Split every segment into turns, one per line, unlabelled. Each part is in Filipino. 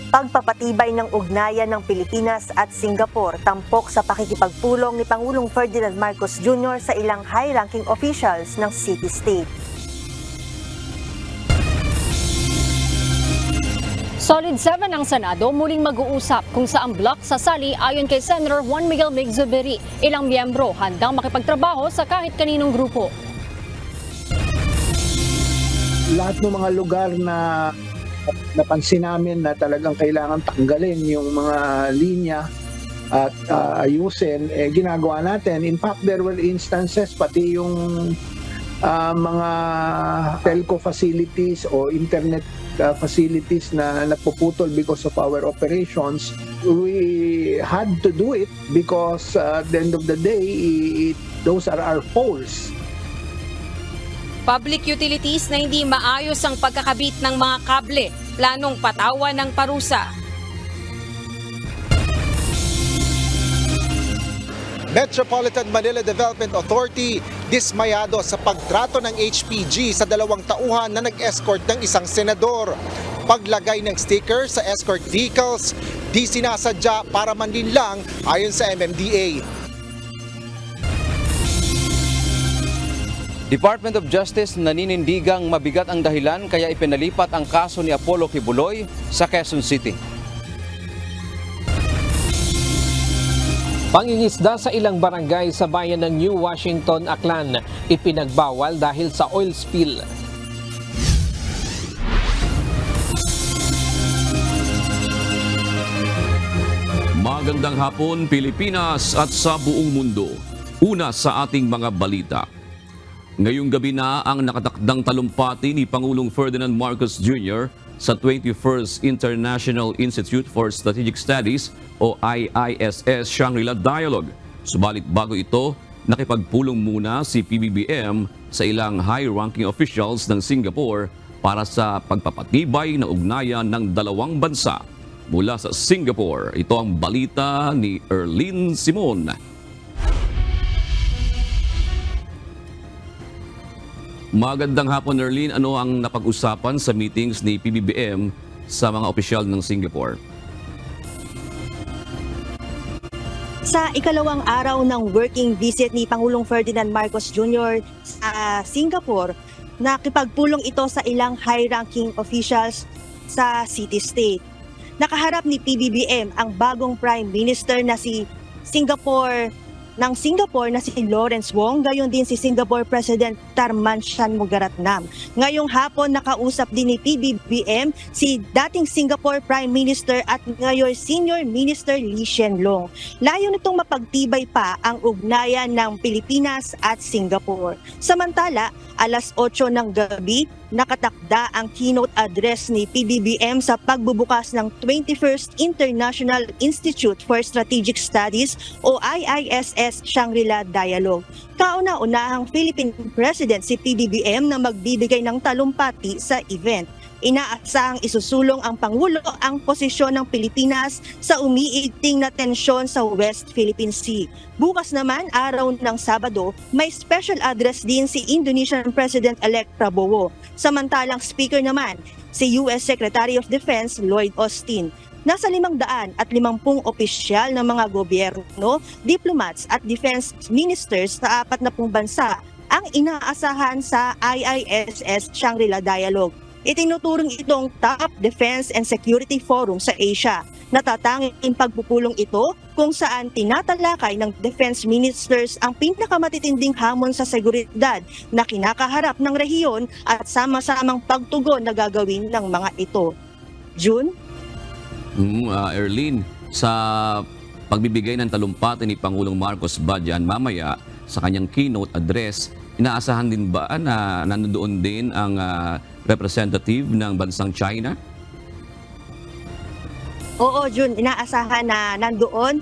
Pagpapatibay ng ugnayan ng Pilipinas at Singapore tampok sa pakikipagpulong ni Pangulong Ferdinand Marcos Jr. sa ilang high-ranking officials ng city-state.
Solid 7 ang Senado muling mag-uusap kung saan block sasali ayon kay Senator Juan Miguel Mig-Zubiri. Ilang miyembro handang makipagtrabaho sa kahit kaninong grupo.
Lahat ng mga lugar na napansin namin na talagang kailangan tanggalin yung mga linya at ayusin, ginagawa natin. In fact, there were instances pati yung mga telco facilities o internet facilities na napuputol because of our operations. We had to do it because at the end of the day, those are our poles.
Public utilities na hindi maayos ang pagkakabit ng mga kable, planong patawan ng parusa.
Metropolitan Manila Development Authority dismayado sa pagtrato ng HPG sa 2 tauhan na nag-escort ng isang senador. Paglagay ng sticker sa escort vehicles, di sinasadya para manlinlang ayon sa MMDA.
Department of Justice naninindigang mabigat ang dahilan kaya ipinalipat ang kaso ni Apollo Kibuloy sa Quezon City.
Pangingisda sa ilang barangay sa bayan ng New Washington, Aklan, ipinagbawal dahil sa oil spill.
Magandang hapon Pilipinas at sa buong mundo. Una sa ating mga balita. Ngayong gabi na ang nakatakdang talumpati ni Pangulong Ferdinand Marcos Jr. sa 21st International Institute for Strategic Studies o IISS Shangri-La Dialogue. Subalit bago ito, nakipagpulong muna si PBBM sa ilang high-ranking officials ng Singapore para sa pagpapatibay ng ugnayan ng dalawang bansa. Mula sa Singapore, ito ang balita ni Erlene Simon. Magandang hapon, Erlene. Ano ang napag-usapan sa meetings ni PBBM sa mga opisyal ng Singapore?
Sa ikalawang araw ng working visit ni Pangulong Ferdinand Marcos Jr. sa Singapore, nakipagpulong ito sa ilang high-ranking officials sa city-state. Nakaharap ni PBBM ang bagong Prime Minister na si Singapore na si Lawrence Wong, gayon din si Singapore President Tharman Shanmugaratnam. Ngayong hapon nakausap din ni PBBM si dating Singapore Prime Minister at ngayon Senior Minister Lee Hsien Loong. Layo nitong mapagtibay pa ang ugnayan ng Pilipinas at Singapore. Samantala, alas 8 ng gabi, nakatakda ang keynote address ni PBBM sa pagbubukas ng 21st International Institute for Strategic Studies o IISS Shangri-La Dialogue. Kauna-unahang Philippine President si PBBM na magbibigay ng talumpati sa event. Inaasahang isusulong ang Pangulo ang posisyon ng Pilipinas sa umiigting na tensyon sa West Philippine Sea. Bukas naman, araw ng Sabado, may special address din si Indonesian President-elect Prabowo. Samantalang speaker naman, si US Secretary of Defense Lloyd Austin. Nasa 550 opisyal ng mga gobyerno, diplomats at defense ministers sa 40 bansa ang inaasahan sa IISS Shangri-La Dialogue. Itinuturing itong top defense and security forum sa Asia. Natatanging pagpupulong ito kung saan tinatalakay ng defense ministers ang pinakamatitinding hamon sa seguridad na kinakaharap ng rehiyon at sama-samang pagtugon na gagawin ng mga ito. June?
Erlene, sa pagbibigay ng talumpati ni Pangulong Marcos Badyan mamaya sa kanyang keynote address, inaasahan din ba na nandoon din ang representative ng bansang China?
Oo, June, inaasahan na nandoon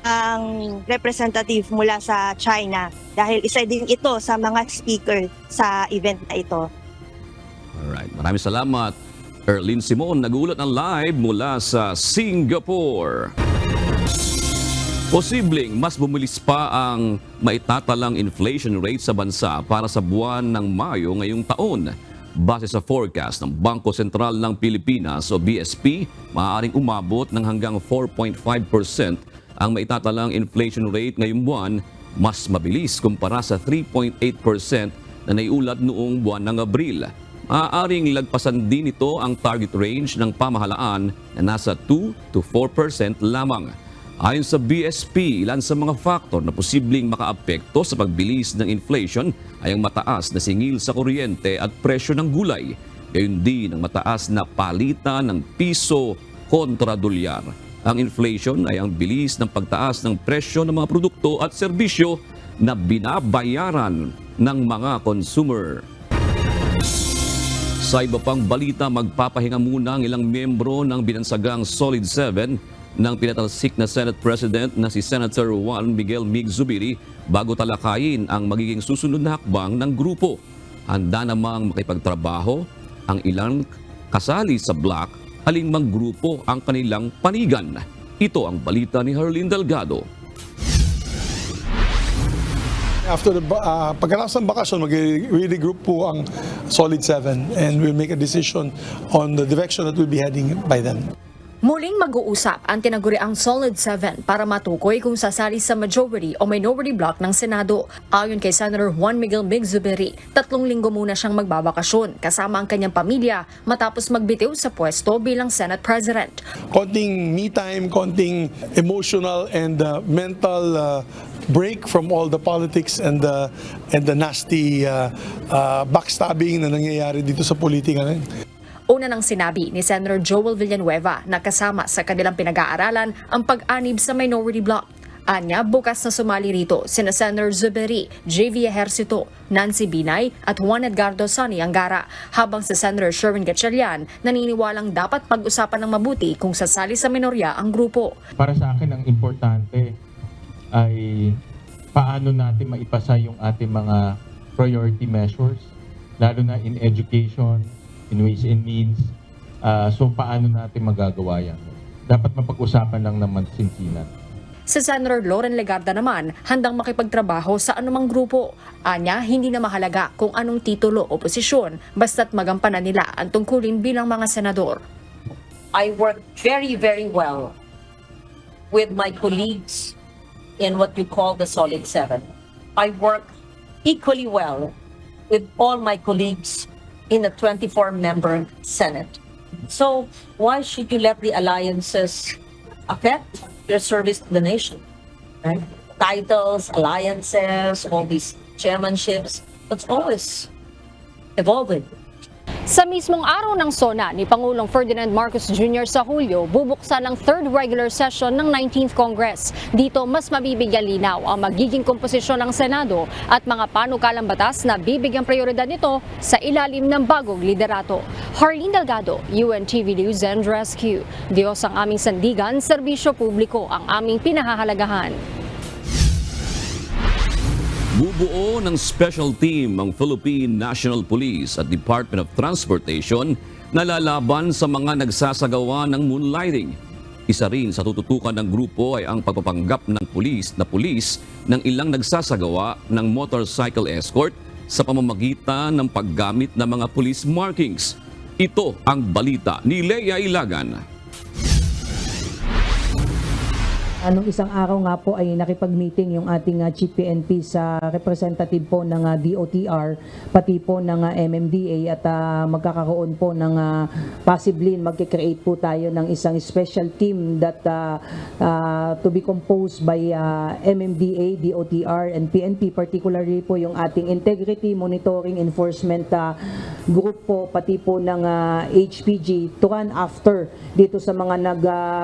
ang representative mula sa China dahil isa din ito sa mga speaker sa event na ito.
Alright, maraming salamat. Erlene Simon, nag-uulat ng live mula sa Singapore. Posibleng mas bumilis pa ang maitatalang inflation rate sa bansa para sa buwan ng Mayo ngayong taon. Base sa forecast ng Bangko Sentral ng Pilipinas o BSP, maaaring umabot ng hanggang 4.5% ang maitatalang inflation rate ngayong buwan, mas mabilis kumpara sa 3.8% na naiulat noong buwan ng Abril. Maaaring lagpasan din ito ang target range ng pamahalaan na nasa 2 to 4% lamang. Ayon sa BSP, ilan sa mga faktor na posibleng makaapekto sa pagbilis ng inflation ay ang mataas na singil sa kuryente at presyo ng gulay. Gayon din ang mataas na palitan ng piso kontra dolyar. Ang inflation ay ang bilis ng pagtaas ng presyo ng mga produkto at serbisyo na binabayaran ng mga consumer. Sa iba pang balita, magpapahinga muna ang ilang miyembro ng binansagang Solid 7 ng pinatalsik na Senate President na si Senator Juan Miguel Mig Zubiri bago talakayin ang magiging susunod na hakbang ng grupo. Handa namang makipagtrabaho ang ilang kasali sa bloc, alingmang grupo ang kanilang panigan. Ito ang balita ni Harleen Delgado.
After the pagkatapos ng bakasyon, mag-regroup po ang Solid 7 and we'll make a decision on the direction that we'll be heading by then.
Muling mag-uusap ang tinaguriang Solid 7 para matukoy kung sasali sa majority o minority block ng Senado. Ayon kay Senator Juan Miguel Mig Zubiri, 3 linggo muna siyang magbabakasyon kasama ang kanyang pamilya matapos magbitiw sa pwesto bilang Senate President.
Konting me time, konting emotional and mental break from all the politics and the nasty backstabbing na nangyayari dito sa politika ngayon.
Una nang sinabi ni Senator Joel Villanueva na kasama sa kanilang pinag-aaralan ang pag-anib sa minority block. Anya, bukas na sumali rito sina Senator Zubiri, JV Ejercito, Nancy Binay at Juan Edgardo Sonny Angara, habang si Senator Sherwin Gatchalian naniniwalang dapat pag-usapan ng mabuti kung sasali sa minorya ang grupo.
Para sa akin, ang importante ay paano natin maipasa yung ating mga priority measures, lalo na in education, in ways and means. So paano natin magagawa yan? Dapat mapag-usapan lang naman sinsinan.
Si Senator Loren Legarda naman handang makipagtrabaho sa anumang grupo. Anya, hindi na mahalaga kung anong titulo o posisyon basta't magampanan nila ang tungkulin bilang mga senador.
I work very, very well with my colleagues in what you call the Solid 7. I work equally well with all my colleagues in a 24-member Senate. So why should you let the alliances affect your service to the nation? Right? Titles, alliances, all these chairmanships, that's always evolving.
Sa mismong araw ng SONA ni Pangulong Ferdinand Marcos Jr. sa Hulyo, bubuksan ang 3rd regular session ng 19th Congress. Dito mas mabibigyan linaw ang magiging komposisyon ng Senado at mga panukalang batas na bibigyang prioridad nito sa ilalim ng bagong liderato. Harleen Delgado, UNTV News and Rescue. Diyos ang aming sandigan, serbisyo publiko ang aming pinahahalagahan.
Bubuo ng special team ang Philippine National Police at Department of Transportation na lalaban sa mga nagsasagawa ng moonlighting. Isa rin sa tututukan ng grupo ay ang pagpapanggap ng pulis ng ilang nagsasagawa ng motorcycle escort sa pamamagitan ng paggamit ng mga police markings. Ito ang balita ni Leia Ilagan.
Anong isang araw nga po ay nakipag-meeting yung ating Chief PNP sa representative po ng DOTR, pati po ng MMDA at magkakaroon po ng possibly magkikreate po tayo ng isang special team that to be composed by MMDA, DOTR and PNP, particularly po yung ating Integrity Monitoring Enforcement group po, pati po ng HPG to run after dito sa mga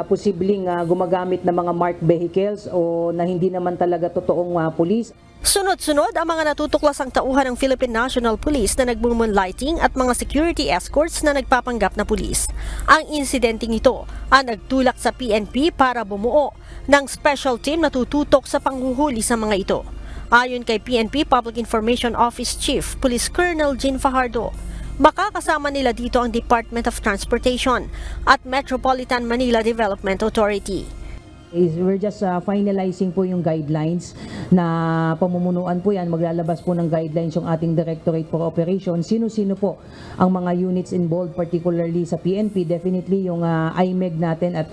posibleng gumagamit ng mga marked vehicles o na hindi naman talaga totoong pulis.
Sunod-sunod ang mga natutuklasang tauhan ng Philippine National Police na nagmumoonlighting at mga security escorts na nagpapanggap na pulis. Ang insidenteng ito ang nagtulak sa PNP para bumuo ng special team na tututok sa panghuhuli sa mga ito. Ayon kay PNP Public Information Office Chief Police Colonel Jean Fajardo, baka kasama nila dito ang Department of Transportation at Metropolitan Manila Development Authority.
We're just finalizing po yung guidelines na pamumunuan po yan. Maglalabas po ng guidelines yung ating Directorate for Operations. Sino-sino po ang mga units involved, particularly sa PNP. Definitely yung IMEG natin at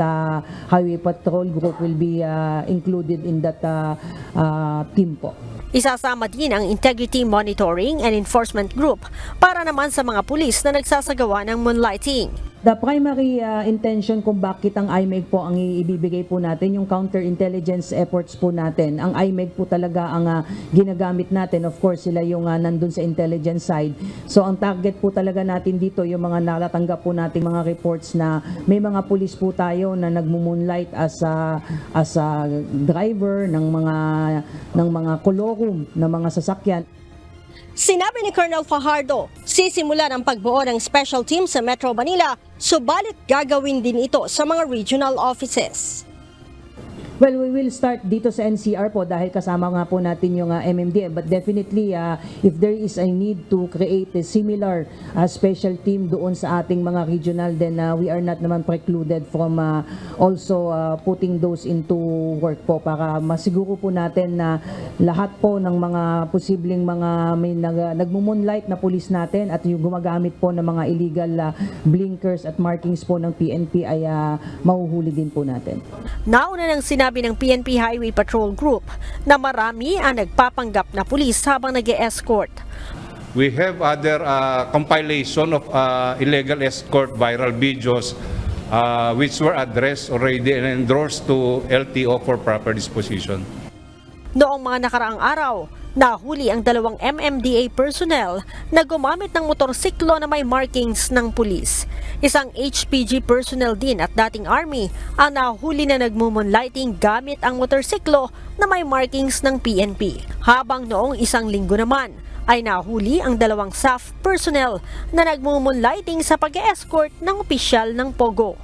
Highway Patrol Group will be included in that team po.
Isasama din ang Integrity Monitoring and Enforcement Group para naman sa mga pulis na nagsasagawa ng moonlighting.
The primary intention kung bakit ang IMEG po ang ibibigay po natin, yung counterintelligence efforts po natin. Ang IMEG po talaga ang ginagamit natin. Of course, sila yung nandun sa intelligence side. So ang target po talaga natin dito, yung mga natatanggap po nating mga reports na may mga pulis po tayo na nagmo-moonlight as a driver ng mga kolorum ng mga sasakyan.
Sinabi ni Colonel Fajardo, sisimulan ang pagbuo ng special team sa Metro Manila, subalit gagawin din ito sa mga regional offices.
Well, we will start dito sa NCR po dahil kasama nga po natin yung MMDA. But definitely, if there is a need to create a similar special team doon sa ating mga regional, then we are not naman precluded from also putting those into work po para masiguro po natin na lahat po ng mga posibleng mga may nagmo-moonlight na pulis natin at yung gumagamit po ng mga illegal blinkers at markings po ng PNP ay mahuhuli din po natin.
Nauna nang sinabi ng PNP Highway Patrol Group na marami ang nagpapanggap na pulis habang nag-e-escort.
We have other compilation of illegal escort viral videos which were addressed already and endorsed to LTO for proper disposition.
Noong mga nakaraang araw, nahuli ang 2 MMDA personnel na gumamit ng motorsiklo na may markings ng pulis. Isang HPG personnel din at dating Army ang nahuli na nagmumoonlighting gamit ang motorsiklo na may markings ng PNP. Habang noong 1 linggo naman ay nahuli ang 2 SAF personnel na nagmumoonlighting sa pag-escort ng opisyal ng Pogo.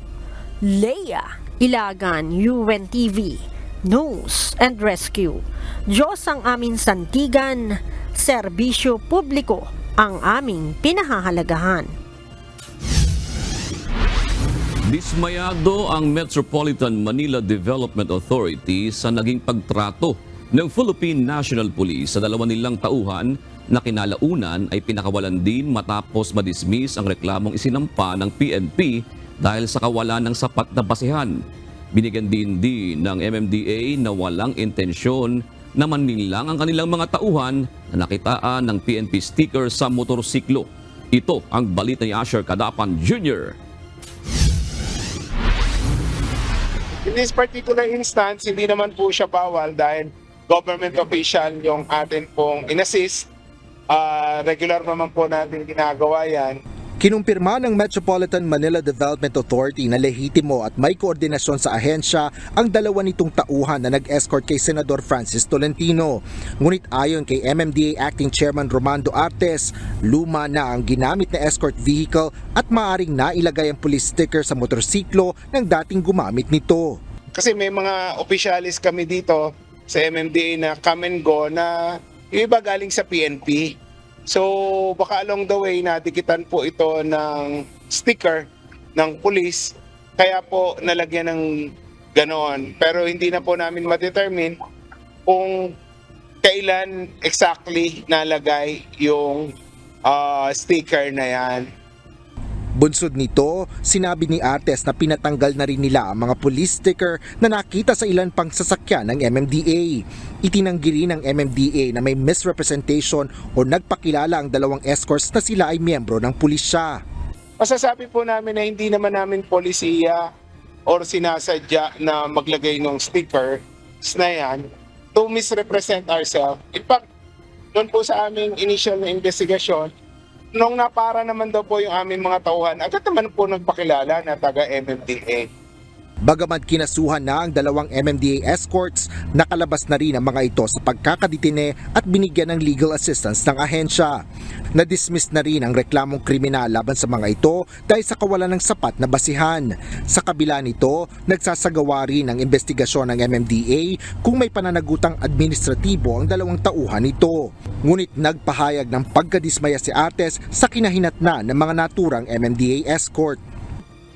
Leia Ilagan, UNTV, News and Rescue. Diyos ang aming santigan, serbisyo publiko ang aming pinahahalagahan.
Dismayado ang Metropolitan Manila Development Authority sa naging pagtrato ng Philippine National Police sa 2 nilang tauhan na kinalaunan ay pinakawalan din matapos madismiss ang reklamong isinampa ng PNP dahil sa kawalan ng sapat na basehan. Binigyan din ng MMDA na walang intensyon na manlinlang ang kanilang mga tauhan na nakitaan ng PNP sticker sa motorsiklo. Ito ang balita ni Asher Cadapan Jr.
In this particular instance, hindi naman po siya bawal dahil government official yung atin pong inassist. Regular naman po natin ginagawa yan.
Kinumpirma ng Metropolitan Manila Development Authority na lehitimo at may koordinasyon sa ahensya ang 2 nitong tauhan na nag-escort kay Senador Francis Tolentino. Ngunit ayon kay MMDA Acting Chairman Romando Artes, luma na ang ginamit na escort vehicle at maaring nailagay ang police sticker sa motorsiklo ng dating gumamit nito.
Kasi may mga opisyalis kami dito sa MMDA na come and go na yung iba galing sa PNP. So baka along the way nadikitan po ito ng sticker ng police, kaya po nalagyan ng ganon. Pero hindi na po namin ma-determine kung kailan exactly nalagay yung sticker na yan.
Bunsod nito, sinabi ni Artes na pinatanggal na rin nila ang mga police sticker na nakita sa ilan pang sasakyan ng MMDA. Itinanggi rin ng MMDA na may misrepresentation o nagpakilala ang 2 escorts na sila ay miyembro ng pulisya.
Masasabi po namin na hindi naman namin polisiya or sinasadya na maglagay ng stickers na yan to misrepresent ourselves. In fact, doon po sa aming initial na investigasyon, nung napara naman daw po yung aming mga tauhan, agad naman po nagpakilala na taga MMDA.
Bagamat kinasuhan na ang 2 MMDA escorts, nakalabas na rin ang mga ito sa pagkakadetine at binigyan ng legal assistance ng ahensya. Na-dismiss na rin ang reklamong kriminal laban sa mga ito dahil sa kawalan ng sapat na basihan. Sa kabila nito, nagsasagawa rin ang investigasyon ng MMDA kung may pananagutang administratibo ang 2 tauhan nito. Ngunit nagpahayag ng pagkadismaya si Artes sa kinahinatnan ng mga naturang MMDA escort.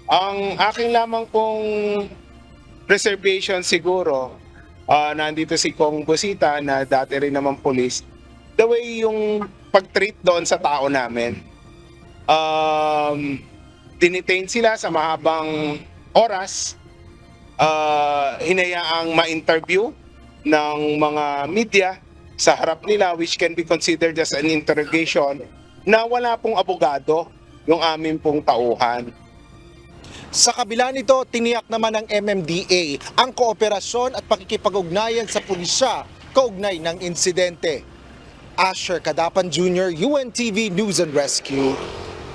Ang aking lamang pong preservation siguro, nandito si Kong Busita na dati rin naman police, the way yung pag-treat doon sa tao namin. Dinitain sila sa mahabang oras, hinayaang ma-interview ng mga media sa harap nila, which can be considered as an interrogation, na wala pong abogado yung aming pong tauhan.
Sa kabila nito, tiniyak naman ng MMDA ang kooperasyon at pakikipag-ugnayan sa pulisya kaugnay ng insidente. Asher Cadapan Jr., UNTV News and Rescue.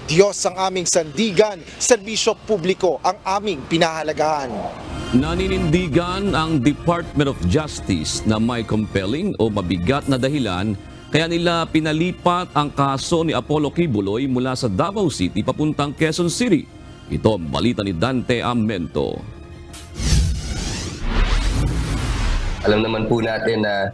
Diyos ang aming sandigan, serbisyo publiko ang aming pinahalagahan.
Naninindigan ang Department of Justice na may compelling o mabigat na dahilan kaya nila pinalipat ang kaso ni Apollo Kibuloy mula sa Davao City papuntang Quezon City. Ito ang balita ni Dante Amento.
Alam naman po natin na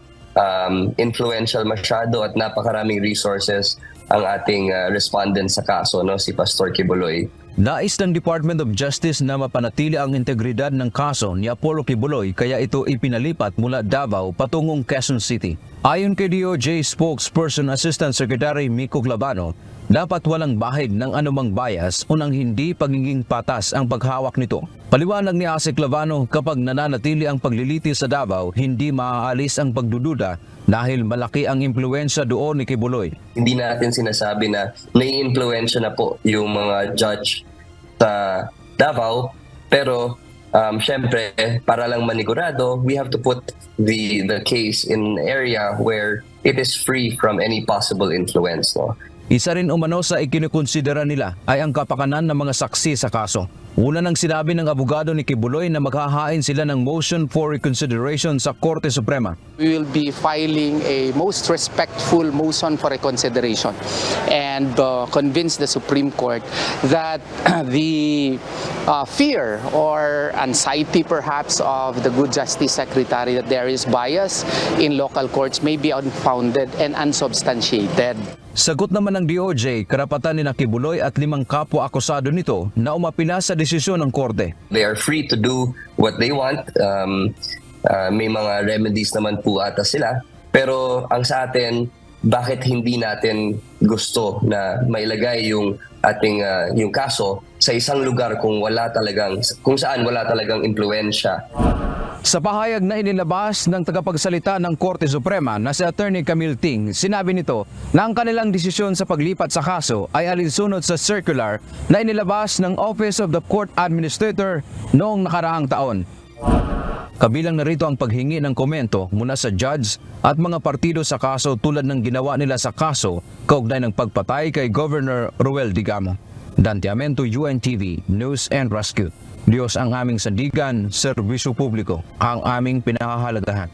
influential masyado at napakaraming resources ang ating respondent sa kaso, no, si Pastor Kibuloy.
Nais ng Department of Justice na mapanatili ang integridad ng kaso ni Apollo Kibuloy kaya ito ipinalipat mula Davao patungong Quezon City. Ayon kay DOJ spokesperson Assistant Secretary Miko Clavano, dapat walang bahid ng anumang bias o ng hindi pagiging patas ang paghawak nito. Paliwanag ni Ase Clavano, kapag nananatili ang paglilitis sa Davao, hindi maaalis ang pagdududa dahil malaki ang impluensya doon ni Kibuloy.
Hindi natin sinasabi na may impluensya na po yung mga judge sa Davao, pero syempre, para lang manigurado, we have to put the case in an area where it is free from any possible influence. No?
Isa rin umano sa ikinukonsidera nila ay ang kapakanan ng mga saksi sa kaso. Una nang sinabi ng abogado ni Kibuloy na maghahain sila ng motion for reconsideration sa Korte Suprema.
We will be filing a most respectful motion for reconsideration and convince the Supreme Court that the fear or anxiety perhaps of the Good Justice Secretary that there is bias in local courts may be unfounded and unsubstantiated.
Sagot naman ng DOJ, karapatan ni Kibuloy at 5 kapwa-akusado nito na umapila sa desisyon ng korte.
They are free to do what they want. May mga remedies naman po ata sila. Pero ang sa atin, bakit hindi natin gusto na mailagay yung ating yung kaso sa isang lugar kung saan wala talagang impluwensya?
Sa pahayag na inilabas ng tagapagsalita ng Korte Suprema na si Attorney Camille Ting, sinabi nito na ang kanilang desisyon sa paglipat sa kaso ay alinsunod sa circular na inilabas ng Office of the Court Administrator noong nakaraang taon. Kabilang na rito ang paghingi ng komento mula sa judge at mga partido sa kaso tulad ng ginawa nila sa kaso kaugnay ng pagpatay kay Governor Ruel Digamo. Dante Amento, UNTV News and Rescue. Diyos ang aming sandigan, serbisyo publiko ang aming pinahahalagahan.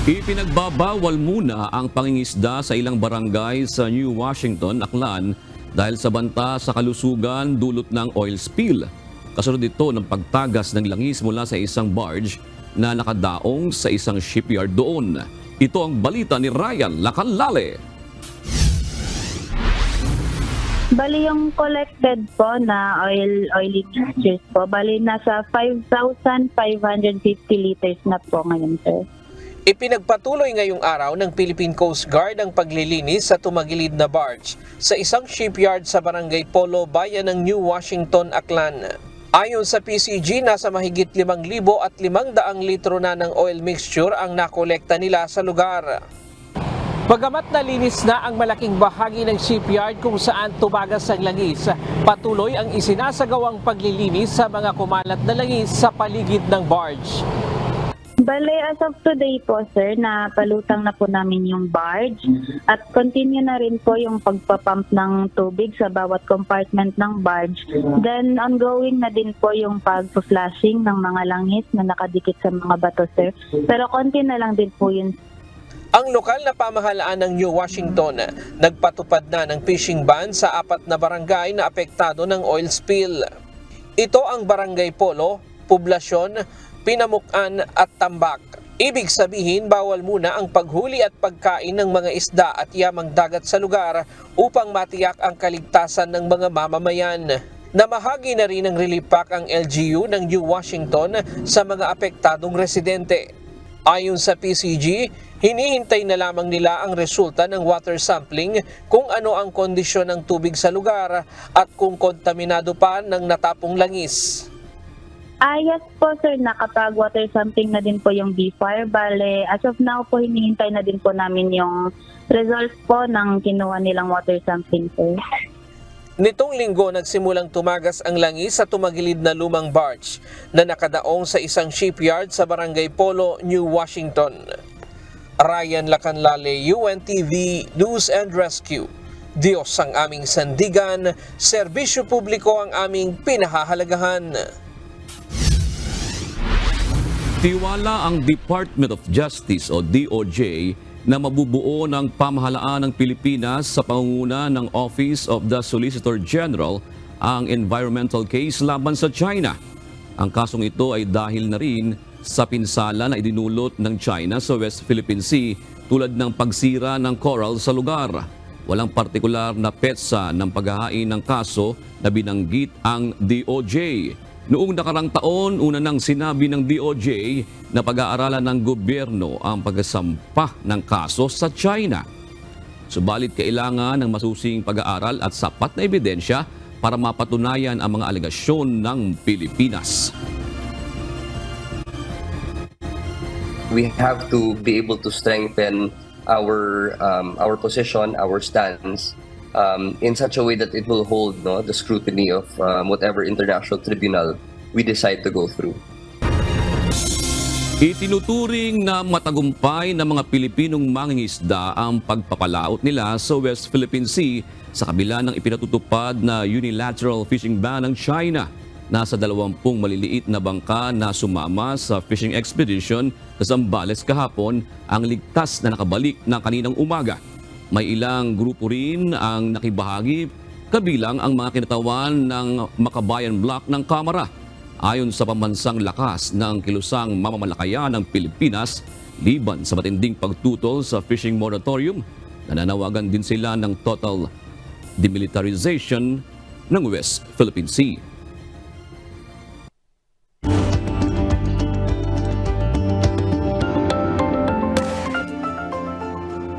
Ipinagbabawal muna ang pangingisda sa ilang barangay sa New Washington, Aklan dahil sa banta sa kalusugan dulot ng oil spill. Kasunod ito ng pagtagas ng langis mula sa isang barge na nakadaong sa isang shipyard doon. Ito ang balita ni Ryan Lacalale.
Bali yung collected po na oily mixtures po, bali nasa 5,550 liters na po ngayon, sir.
Ipinagpatuloy ngayong araw ng Philippine Coast Guard ang paglilinis sa tumagilid na barge sa isang shipyard sa Barangay Polo, bayan ng New Washington, Aklan. Ayon sa PCG, nasa mahigit 5,500 litro na ng oil mixture ang nakolekta nila sa lugar. Bagamat nalinis na ang malaking bahagi ng shipyard kung saan tumagas ang langis, patuloy ang isinasagawang paglilinis sa mga kumalat na langis sa paligid ng barge.
Bale, as of today po, sir, napalutang na po namin yung barge at continue na rin po yung pagpapump ng tubig sa bawat compartment ng barge. Then, ongoing na din po yung pag-flashing ng mga langis na nakadikit sa mga bato, sir. Pero konti na lang din po yun.
Ang lokal na pamahalaan ng New Washington nagpatupad na ng fishing ban sa 4 na barangay na apektado ng oil spill. Ito ang Barangay Polo, Poblasyon, Pinamukan at Tambak. Ibig sabihin, bawal muna ang paghuli at pagkain ng mga isda at yamang dagat sa lugar upang matiyak ang kaligtasan ng mga mamamayan. Namahagi na rin ng relief pack ang LGU ng New Washington sa mga apektadong residente. Ayon sa PCG, hinihintay na lamang nila ang resulta ng water sampling kung ano ang kondisyon ng tubig sa lugar at kung kontaminado pa ng natapong langis.
Yes po sir, nakapag-water sampling na din po yung B-Fire. Bale, as of now po, hinihintay na din po namin yung results po ng kinuha nilang water sampling sir.
Nitong linggo nagsimulang tumagas ang langis sa tumagilid na lumang barge na nakadaong sa isang shipyard sa Barangay Polo, New Washington. Ryan Lacanlale, UNTV News and Rescue. Diyos ang aming sandigan, serbisyo publiko ang aming pinahahalagahan.
Tiwala ang Department of Justice o DOJ na mabubuo ng pamahalaan ng Pilipinas sa pangunguna ng Office of the Solicitor General ang environmental case laban sa China. Ang kasong ito ay dahil na rin sa pinsala na idinulot ng China sa West Philippine Sea tulad ng pagsira ng coral sa lugar. Walang partikular na petsa ng paghahain ng kaso na binanggit ang DOJ. Noong nakarang taon, una nang sinabi ng DOJ na pag-aaralan ng gobyerno ang pagsasampa ng kaso sa China. Subalit kailangan ng masusing pag-aaral at sapat na ebidensya para mapatunayan ang mga alegasyon ng Pilipinas.
We have to be able to strengthen our position, our stance, in such a way that it will hold the scrutiny of whatever international tribunal we decide to go through.
Itinuturing na matagumpay ng mga Pilipinong mangingisda ang pagpapalaot nila sa West Philippine Sea sa kabila ng ipinatutupad na unilateral fishing ban ng China. Nasa 20 maliliit na bangka na sumama sa fishing expedition sa Zambales kahapon ang ligtas na nakabalik na kaninang umaga. May ilang grupo rin ang nakibahagi, kabilang ang mga kinatawan ng Makabayan Block ng Kamara. Ayon sa pambansang lakas ng kilusang mamamalakayan ng Pilipinas, liban sa matinding pagtutol sa fishing moratorium, nananawagan din sila ng total demilitarization ng West Philippine Sea.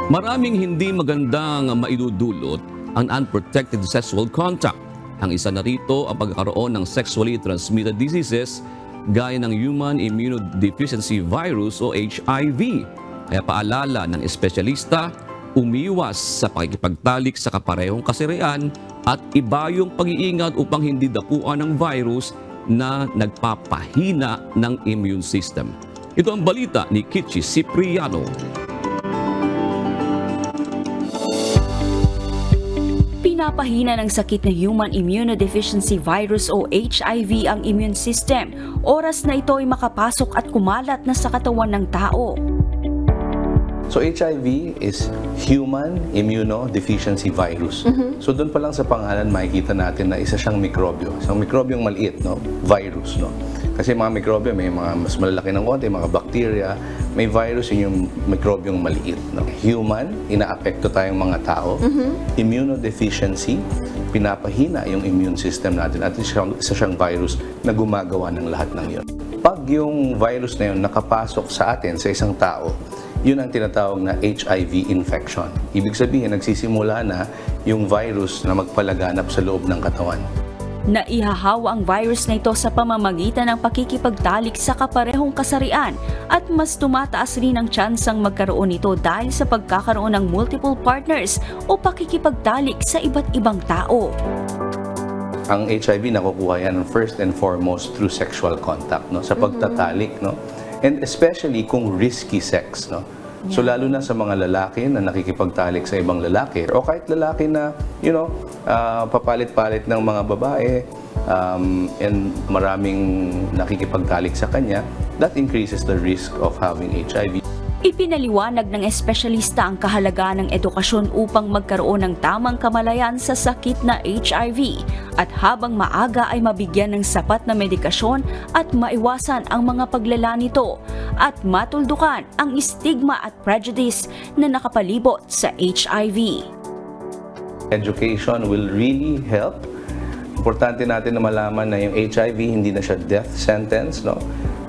Maraming hindi magandang maidudulot ang unprotected sexual contact. Ang isa na rito ang pagkakaroon ng sexually transmitted diseases gaya ng Human Immunodeficiency Virus o HIV. Kaya paalala ng espesyalista, umiwas sa pakikipagtalik sa kaparehong kasirian at iba yung pag-iingat upang hindi dapuan ng virus na nagpapahina ng immune system. Ito ang balita ni Kitchi Cipriano.
Pinapahina ng sakit na Human Immunodeficiency Virus o HIV ang immune system. Oras na ito ay makapasok at kumalat na sa katawan ng tao.
So HIV is Human Immunodeficiency Virus. So doon pa lang sa pangalan makikita natin na isa siyang mikrobyo. Isang mikrobyong maliit, virus. Kasi mga mikrobyo may mga mas malalaki ng konti, mga bacteria. May virus, yun yung mikrobyong maliit. Human, inaapekto tayong mga tao. Immunodeficiency, pinapahina yung immune system natin. At isa siyang virus na gumagawa ng lahat ng yun. Pag yung virus na yun nakapasok sa atin, sa isang tao, yun ang tinatawag na HIV infection. Ibig sabihin, nagsisimula na yung virus na magpalaganap sa loob ng katawan.
Naihahawa ang virus na ito sa pamamagitan ng pakikipagtalik sa kaparehong kasarian at mas tumataas rin ang tsansang magkaroon nito dahil sa pagkakaroon ng multiple partners o pakikipagtalik sa iba't ibang tao.
Ang HIV nakukuha yan first and foremost through sexual contact, sa pagtatalik, and especially kung risky sex, So lalo na sa mga lalaki na nakikipagtalik sa ibang lalaki o kahit lalaki na, papalit-palit ng mga babae and maraming nakikipagtalik sa kanya, that increases the risk of having HIV.
Ipinaliwanag ng espesyalista ang kahalagaan ng edukasyon upang magkaroon ng tamang kamalayan sa sakit na HIV at habang maaga ay mabigyan ng sapat na medikasyon at maiwasan ang mga paglala nito at matuldukan ang stigma at prejudice na nakapalibot sa HIV.
Education will really help Importante natin na malaman na yung HIV hindi na siya death sentence, no?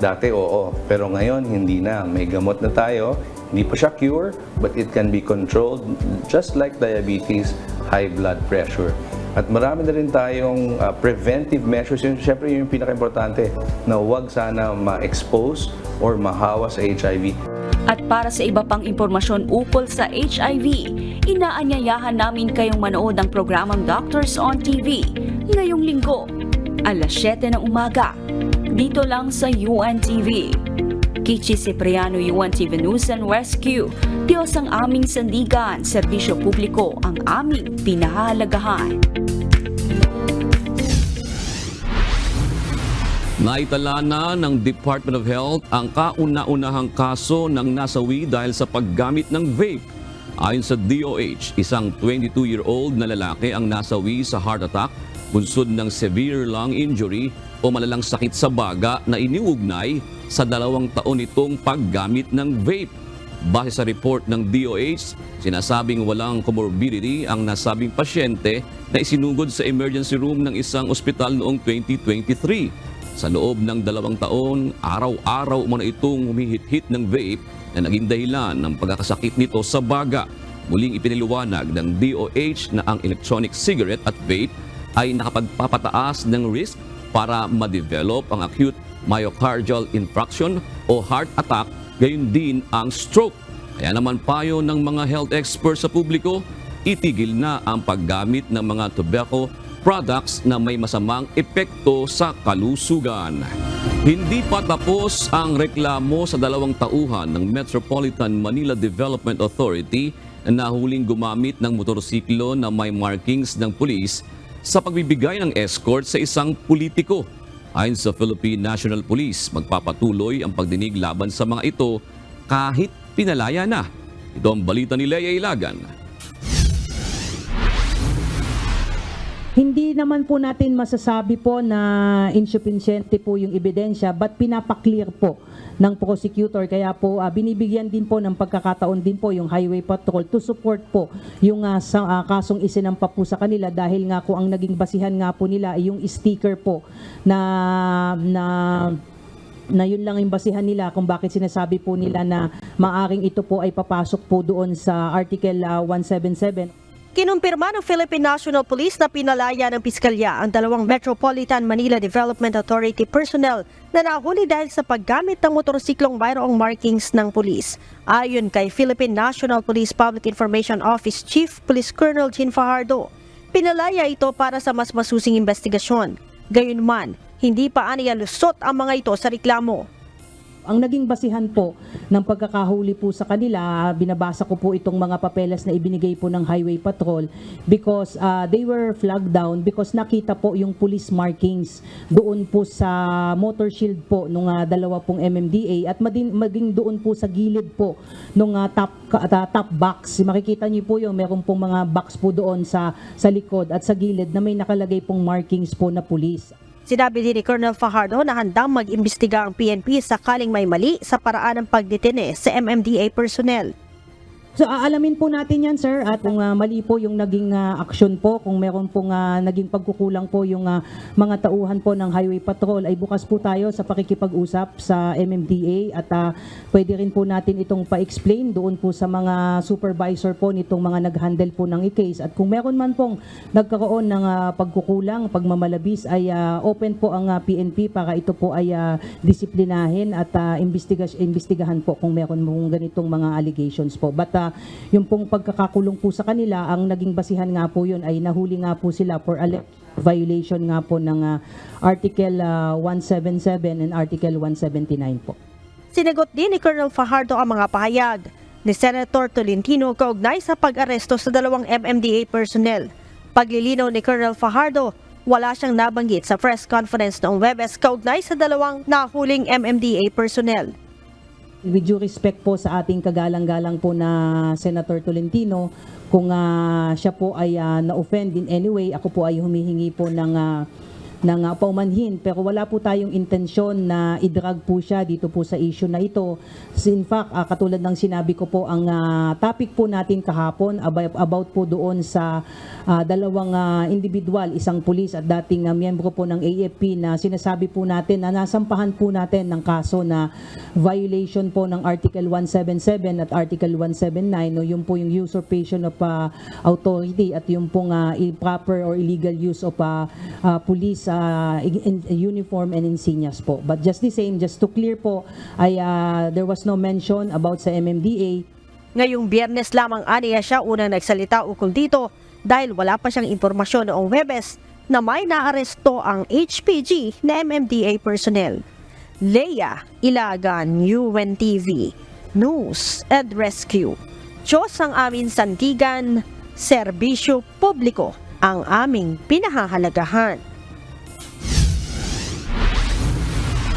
Dati oo, pero ngayon hindi na. May gamot na tayo, hindi pa siya cure, but it can be controlled just like diabetes, high blood pressure. At marami na rin tayong preventive measures. Yun, syempre yun yung pinaka-importante, na huwag sana ma-expose or mahawa sa HIV.
At para sa iba pang impormasyon ukol sa HIV, inaanyayahan namin kayong manood ng programang Doctors on TV ngayong linggo, alas 7 ng umaga, dito lang sa UNTV. Kichi Cipriano, UNTV News and Rescue. Diyos ang aming sandigan, serbisyo publiko ang aming pinahahalagahan.
Naitala na ng Department of Health ang kauna-unahang kaso ng nasawi dahil sa paggamit ng vape. Ayon sa DOH, isang 22-year-old na lalaki ang nasawi sa heart attack bunsod ng severe lung injury o malalang sakit sa baga na iniugnay sa 2 taon itong paggamit ng vape. Base sa report ng DOH, sinasabing walang comorbidity ang nasabing pasyente na isinugod sa emergency room ng isang ospital noong 2023. Sa loob ng 2 taon, araw-araw umano itong humihit-hit ng vape na naging dahilan ng pagkakasakit nito sa baga. Muling ipiniliwanag ng DOH na ang electronic cigarette at vape ay nakapagpapataas ng risk para ma-develop ang acute myocardial infarction o heart attack, gayon din ang stroke. Kaya naman payo ng mga health experts sa publiko, itigil na ang paggamit ng mga tobacco products na may masamang epekto sa kalusugan. Hindi pa tapos ang reklamo sa 2 tauhan ng Metropolitan Manila Development Authority na nahuling gumamit ng motorsiklo na may markings ng pulis sa pagbibigay ng escort sa isang politiko. Ayon sa Philippine National Police, magpapatuloy ang pagdinig laban sa mga ito kahit pinalaya na. Ito ang balita ni Leia Ilagan.
Hindi naman po natin masasabi po na insufficiente po yung ebidensya, but pinapaklear po ng prosecutor. Kaya po binibigyan din po ng pagkakataon din po yung Highway Patrol to support po yung kasong isinampa po sa kanila, dahil nga po ang naging basihan nga po nila ay yung sticker po na yun lang yung basihan nila kung bakit sinasabi po nila na maaring ito po ay papasok po doon sa Article 177.
Kinumpirma ng Philippine National Police na pinalaya ng piskalya ang 2 Metropolitan Manila Development Authority personnel na nahuli dahil sa paggamit ng motorsiklong mayroong markings ng pulis. Ayon kay Philippine National Police Public Information Office Chief Police Colonel Jean Fajardo, pinalaya ito para sa mas masusing investigasyon. Gayunman, hindi pa aniya lusot ang mga ito sa reklamo.
Ang naging basihan po ng pagkakahuli po sa kanila, binabasa ko po itong mga papeles na ibinigay po ng Highway Patrol because they were flagged down because nakita po yung police markings doon po sa motor shield po nung 2 pong MMDA at maging doon po sa gilid po nung top box. Makikita niyo po yung meron pong mga box po doon sa likod at sa gilid na may nakalagay pong markings po na police.
Sinabi din ni Colonel Fajardo na handang mag-imbestiga ang PNP sakaling may mali sa paraan ng pagdetene sa MMDA personnel.
So aalamin po natin yan, sir, at kung mali po yung naging aksyon po, kung meron pong naging pagkukulang po yung mga tauhan po ng Highway Patrol, ay bukas po tayo sa pakikipag-usap sa MMDA at pwede rin po natin itong pa-explain doon po sa mga supervisor po nitong mga nag-handle po ng case. At kung meron man pong nagkaroon ng pagkukulang, pagmamalabis, ay open po ang PNP para ito po ay disiplinahin at imbestigahan po kung meron mong ganitong mga allegations po. But yung pong pagkakakulong po sa kanila, ang naging basihan nga po yun ay nahuli nga po sila for violation nga po ng Article 177 and Article 179 po.
Sinagot din ni Colonel Fajardo ang mga pahayag ni Senator Tolentino kaugnay sa pag-aresto sa 2 MMDA personnel. Paglilinaw ni Colonel Fajardo, wala siyang nabanggit sa press conference noong Webes kaugnay sa 2 nahuling MMDA personnel.
With due respect po sa ating kagalang-galang po na Senator Tolentino, kung siya po ay na-offend in any way, ako po ay humihingi po ng ng paumanhin, pero wala po tayong intensyon na i-drag po siya dito po sa issue na ito. In fact, katulad ng sinabi ko po, ang topic po natin kahapon about po doon sa dalawang individual, isang pulis at dating miyembro po ng AFP, na sinasabi po natin na nasampahan po natin ng kaso na violation po ng Article 177 at Article 179, no, yung po yung usurpation of authority at yung pong improper or illegal use of police uniform and insignias po. But just the same, just to clear po, there was no mention about sa MMDA.
Ngayong Biyernes lamang aniya siya unang nagsalita ukol dito dahil wala pa siyang impormasyon noong Huwebes na may naaresto ang HPG na MMDA personnel. Leia Ilagan, UNTV, News and Rescue. Diyos ang aming sandigan, serbisyo publiko ang aming pinahahalagahan.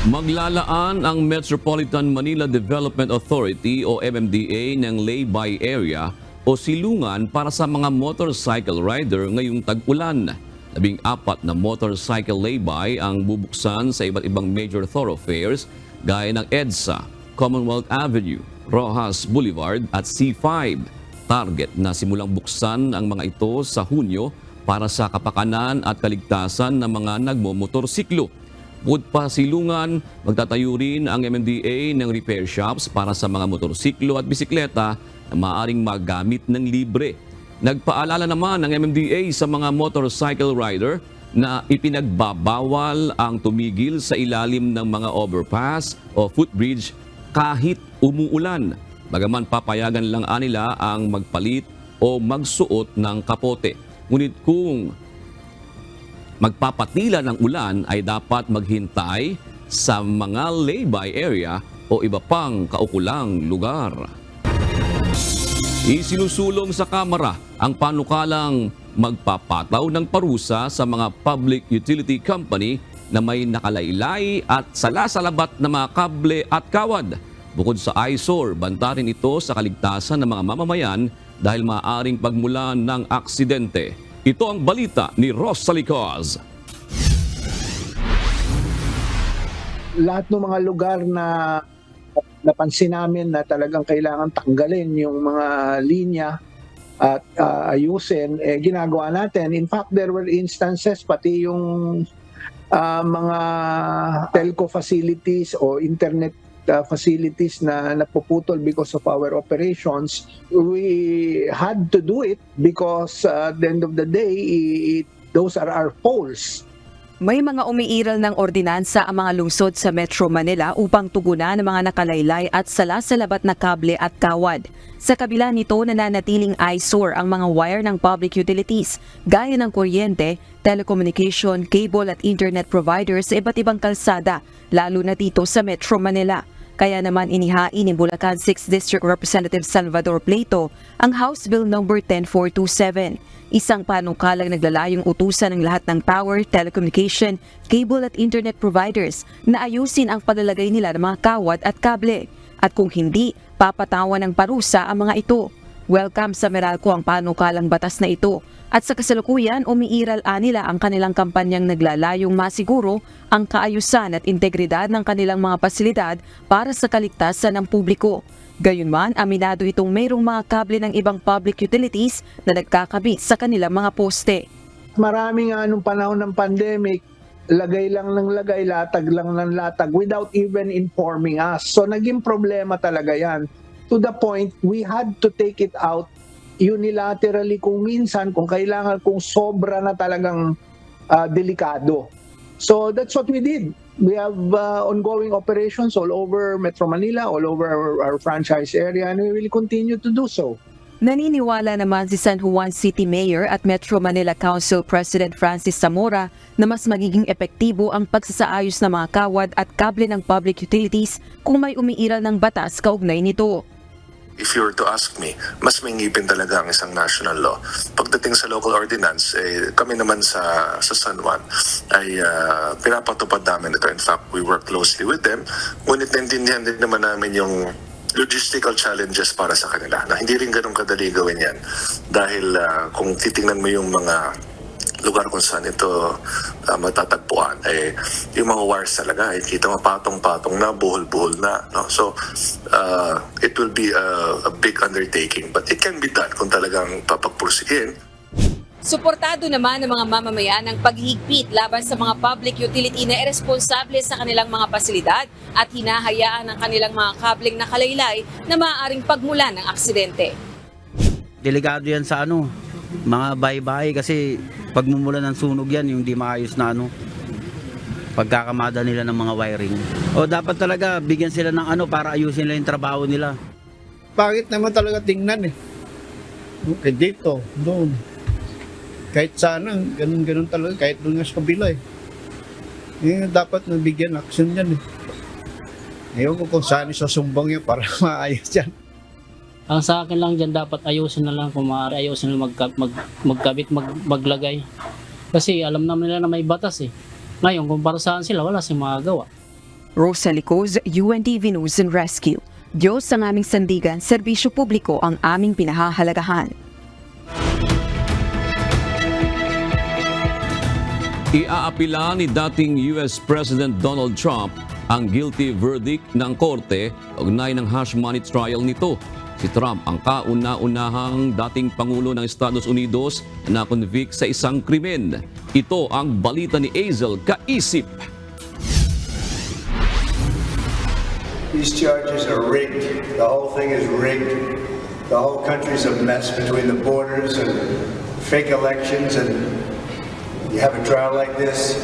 Maglalaan ang Metropolitan Manila Development Authority o MMDA ng lay-by area o silungan para sa mga motorcycle rider ngayong tag-ulan. 14 na motorcycle lay-by ang bubuksan sa iba't ibang major thoroughfares gaya ng EDSA, Commonwealth Avenue, Rojas Boulevard at C5. Target na simulang buksan ang mga ito sa Hunyo para sa kapakanan at kaligtasan ng mga nagmomotorsiklo. Bukod pa silungan, magtatayo rin ang MMDA ng repair shops para sa mga motorsiklo at bisikleta na maaaring magamit ng libre. Nagpaalala naman ang MMDA sa mga motorcycle rider na ipinagbabawal ang tumigil sa ilalim ng mga overpass o footbridge kahit umuulan. Bagaman papayagan lang nila ang magpalit o magsuot ng kapote. Ngunit kung magpapatila ng ulan ay dapat maghintay sa mga lay-by area o iba pang kaukulang lugar. Isinusulong sa Kamara ang panukalang magpapataw ng parusa sa mga public utility company na may nakalaylay at salasalabat na mga kable at kawad. Bukod sa eyesore, banta rin ito sa kaligtasan ng mga mamamayan dahil maaaring pagmulan ng aksidente. Ito ang balita ni Ross Salicos.
Lahat ng mga lugar na napansin namin na talagang kailangan tanggalin yung mga linya at ayusin, ginagawa natin. In fact, there were instances, pati yung mga telco facilities o internet facilities na napuputol because of our operations. We had to do it because at the end of the day, those are our poles.
May mga umiiral ng ordinansa ang mga lungsod sa Metro Manila upang tugunan ang mga nakalaylay at salasalabat na kable at kawad. Sa kabila nito, nananatiling eyesore ang mga wire ng public utilities, gaya ng kuryente, telecommunication, cable at internet providers sa iba't ibang kalsada, lalo na dito sa Metro Manila. Kaya naman inihain ni Bulacan 6th District Representative Salvador Pleito ang House Bill No. 10427. Isang panukalang naglalayong utusan ng lahat ng power, telecommunication, cable at internet providers na ayusin ang paglalagay nila ng mga kawad at kable. At kung hindi, papatawan ng parusa ang mga ito. Welcome sa Meralco ang panukalang batas na ito. At sa kasalukuyan, umiiral nila ang kanilang kampanyang naglalayong masiguro ang kaayusan at integridad ng kanilang mga pasilidad para sa kaligtasan ng publiko. Gayunman, aminado itong mayroong mga kable ng ibang public utilities na nagkakabit sa kanilang mga poste.
Marami nga nung panahon ng pandemic, lagay lang ng lagay, latag lang ng latag without even informing us. So naging problema talaga yan. To the point, we had to take it out unilaterally kung minsan, kung kailangan, kung sobra na talagang delikado. So that's what we did. We have ongoing operations all over Metro Manila, all over our franchise area, and we will continue to do so.
Naniniwala naman si San Juan City Mayor at Metro Manila Council President Francis Zamora na mas magiging epektibo ang pagsasaayos ng mga kawad at kable ng public utilities kung may umiiral ng batas kaugnay nito.
If you were to ask me, mas may ngipin talaga ang isang national law. Pagdating sa local ordinance, kami naman sa San Juan ay pinapatupad namin ito. In fact, we work closely with them. Ngunit naintindihan din naman namin yung logistical challenges para sa kanila. Na hindi rin ganun kadali gawin yan. Dahil kung titingnan mo yung mga lugar kung saan ito matatagpuan, yung mga wires talaga, kita mo patong-patong na, buhol-buhol na. No? So, it will be a big undertaking, but it can be done kung talagang papagpursihin.
Suportado naman ng mga mamamayan ang paghihigpit laban sa mga public utility na iresponsable sa kanilang mga pasilidad at hinahayaan ang kanilang mga kableng nakalaylay na maaaring pagmulan ng aksidente.
Delikado yan sa mga bahay-bahay kasi pagmumula ng sunog yan, yung di maayos na pagkakamada nila ng mga wiring. O dapat talaga bigyan sila ng para ayusin nila yung trabaho nila.
Pangit naman talaga tingnan Okay, dito, doon. Kahit sana, ganun talaga, kahit doon nga sa kabila dapat nabigyan action yan Ewan ko kung saan isasumbang yan para maayos yan.
Ang sa akin lang dyan, dapat ayusin na lang kung maaari, ayusin na magkabit, maglagay. Kasi alam naman nila na may batas Ngayon, kung para saan sila, wala silang magagawa.
Rosalie Coz, UNTV News and Rescue. Diyos ang aming sandigan, serbisyo publiko ang aming pinahahalagahan.
Iaapila ni dating US President Donald Trump ang guilty verdict ng korte ugnay ng hush money trial nito. Si Trump ang kauna-unahang dating Pangulo ng Estados Unidos na convict sa isang krimen. Ito ang balita ni Hazel Kaisip.
These charges are rigged. The whole thing is rigged. The whole country's a mess between the borders and fake elections, and you have a trial like this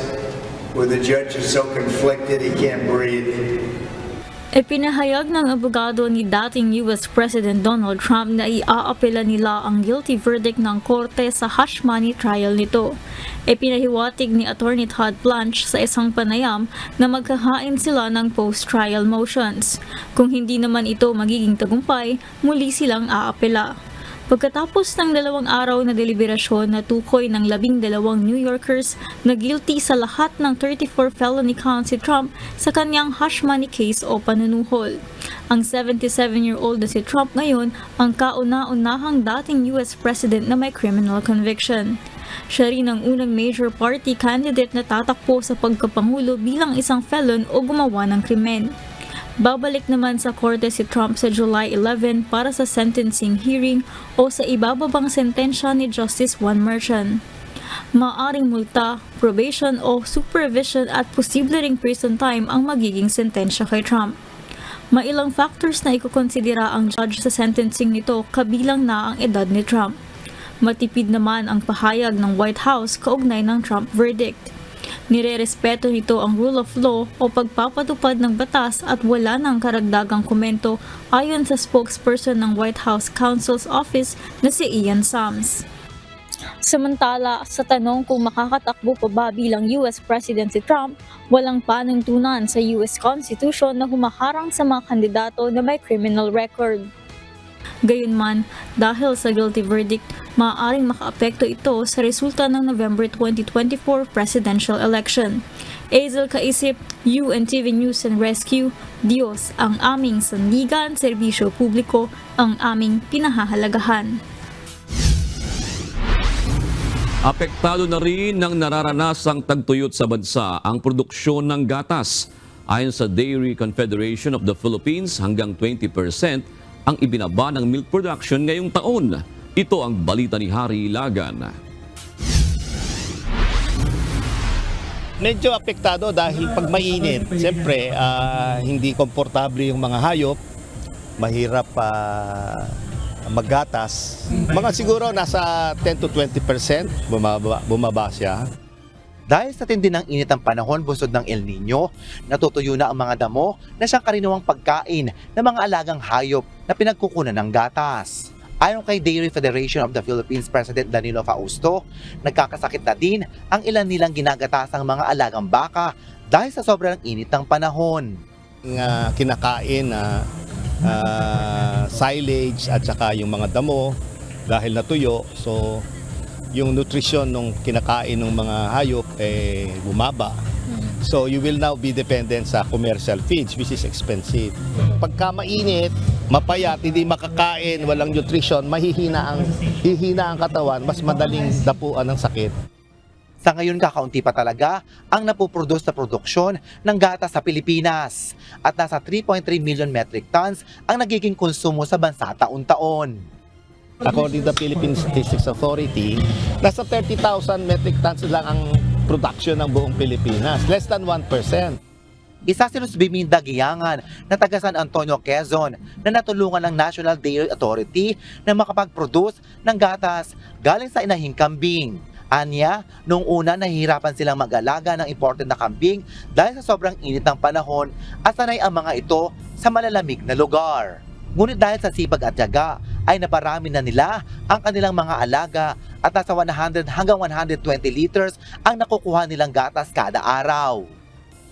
where the judge is so conflicted he can't breathe.
Ipinahayag ng abogado ni dating US President Donald Trump na iaapela nila ang guilty verdict ng korte sa hush money trial nito. Ipinahiwatig ni Attorney Todd Blanche sa isang panayam na maghahain sila ng post-trial motions. Kung hindi naman ito magiging tagumpay, muli silang aapela. Pagkatapos ng 2 araw na deliberasyon, natukoy ng 12 New Yorkers na guilty sa lahat ng 34 felony counts si Trump sa kanyang hush money case o panunuhol. Ang 77-year-old na si Trump ngayon ang kauna-unahang dating US President na may criminal conviction. Siya rin ang unang major party candidate na tatakbo sa pagkapangulo bilang isang felon o gumawa ng krimen. Babalik naman sa korte si Trump sa July 11 para sa sentencing hearing o sa ibababang sentensya ni Justice Juan Merchan. Maaring multa, probation o supervision at posible ring prison time ang magiging sentensya kay Trump. Mailang factors na ikukonsidera ang judge sa sentencing nito, kabilang na ang edad ni Trump. Matipid naman ang pahayag ng White House kaugnay ng Trump verdict. Nirerespeto nito ang rule of law o pagpapatupad ng batas at wala ng karagdagang komento ayon sa spokesperson ng White House Counsel's Office na si Ian Sams. Samantala, sa tanong kung makakatakbo pa ba bilang US President si Trump, walang panuntunan sa US Constitution na humaharang sa mga kandidato na may criminal record. Gayunman, dahil sa guilty verdict, maaaring makaapekto ito sa resulta ng November 2024 presidential election. Hazel Kaisip, UNTV News and Rescue. Diyos ang aming sandigan, serbisyo publiko ang aming pinahahalagahan.
Apektado na rin ng nararanasang tagtuyot sa bansa ang produksyon ng gatas. Ayon sa Dairy Confederation of the Philippines, hanggang 20% ang ibinaba ng milk production ngayong taon. Ito ang balita ni Harry Lagan.
Medyo apektado dahil pag mainit, siyempre hindi komportable yung mga hayop, mahirap maggatas. Mga siguro nasa 10 to 20% bumaba siya.
Dahil sa tindi ng init ng panahon busod ng El Nino, natutuyo na ang mga damo na siyang karaniwang pagkain ng mga alagang hayop na pinagkukunan ng gatas. Ayon kay Dairy Federation of the Philippines President Danilo Fausto, nagkakasakit na din ang ilan nilang ginagatasang mga alagang baka dahil sa sobrang init ng panahon.
Kinakain na silage at saka yung mga damo dahil natuyo, so yung nutrition ng kinakain ng mga hayop bumaba. So you will now be dependent sa commercial feeds, which is expensive. Pagka mainit, mapayat, hindi makakain, walang nutrition, hihina ang katawan, mas madaling dapuan ng sakit.
Sa ngayon, kakaunti pa talaga ang napoproduce na produksyon ng gatas sa Pilipinas at nasa 3.3 million metric tons ang nagiging konsumo sa bansa taon-taon.
According to the Philippine Statistics Authority, nasa 30,000 metric tons lang ang production ng buong Pilipinas, less than 1%.
Isa si Luz Biminda Giyangan na taga San Antonio, Quezon na natulungan ng National Dairy Authority na makapag-produce ng gatas galing sa inahing kambing. Anya, noong una nahihirapan silang mag-alaga ng imported na kambing dahil sa sobrang init ng panahon at sanay ang mga ito sa malalamig na lugar. Ngunit dahil sa sipag at tiyaga ay naparami na nila ang kanilang mga alaga at nasa 100 hanggang 120 liters ang nakukuha nilang gatas kada araw.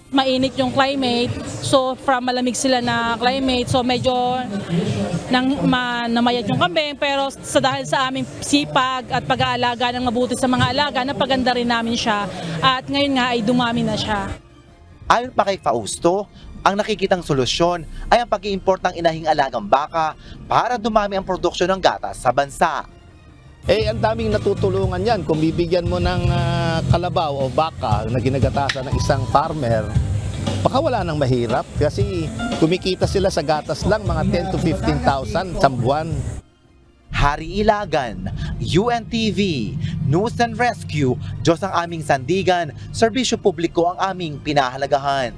Mainit yung climate, so from malamig sila na climate, so medyo namayat yung kambing, pero dahil sa aming sipag at pag-aalaga ng mabuti sa mga alaga, napaganda rin namin siya at ngayon nga ay dumami na siya.
Ayon pa kay Fausto, ang nakikitang solusyon ay ang pag-i-import ng inahing alagang baka para dumami ang produksyon ng gatas sa bansa.
Ang daming natutulungan yan. Kung bibigyan mo ng kalabaw o baka na ginagatasan ng isang farmer, baka wala nang mahirap kasi kumikita sila sa gatas lang mga 10 to 15,000 sa buwan.
Hari Ilagan, UNTV, News and Rescue, Diyos ang aming sandigan, serbisyo publiko ang aming pinahalagahan.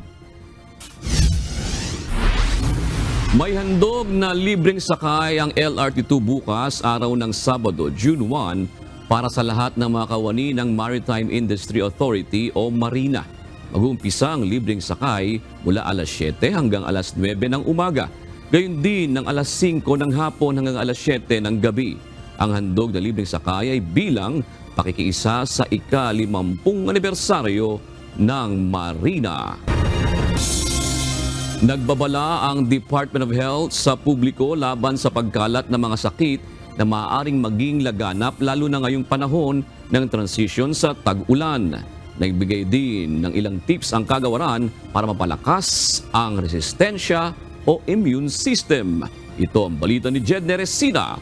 May handog na libreng sakay ang LRT2 bukas, araw ng Sabado, June 1, para sa lahat ng mga kawani ng Maritime Industry Authority o Marina. Mag-uumpisa ang libreng sakay mula alas 7 hanggang alas 9 ng umaga. Gayon din ng alas 5 ng hapon hanggang alas 7 ng gabi. Ang handog na libreng sakay ay bilang pakikiisa sa ika-50 anibersaryo ng Marina. Nagbabala ang Department of Health sa publiko laban sa pagkalat ng mga sakit na maaaring maging laganap lalo na ngayong panahon ng transition sa tag-ulan. Nagbigay din ng ilang tips ang kagawaran para mapalakas ang resistensya o immune system. Ito ang balita ni Jed Neresina.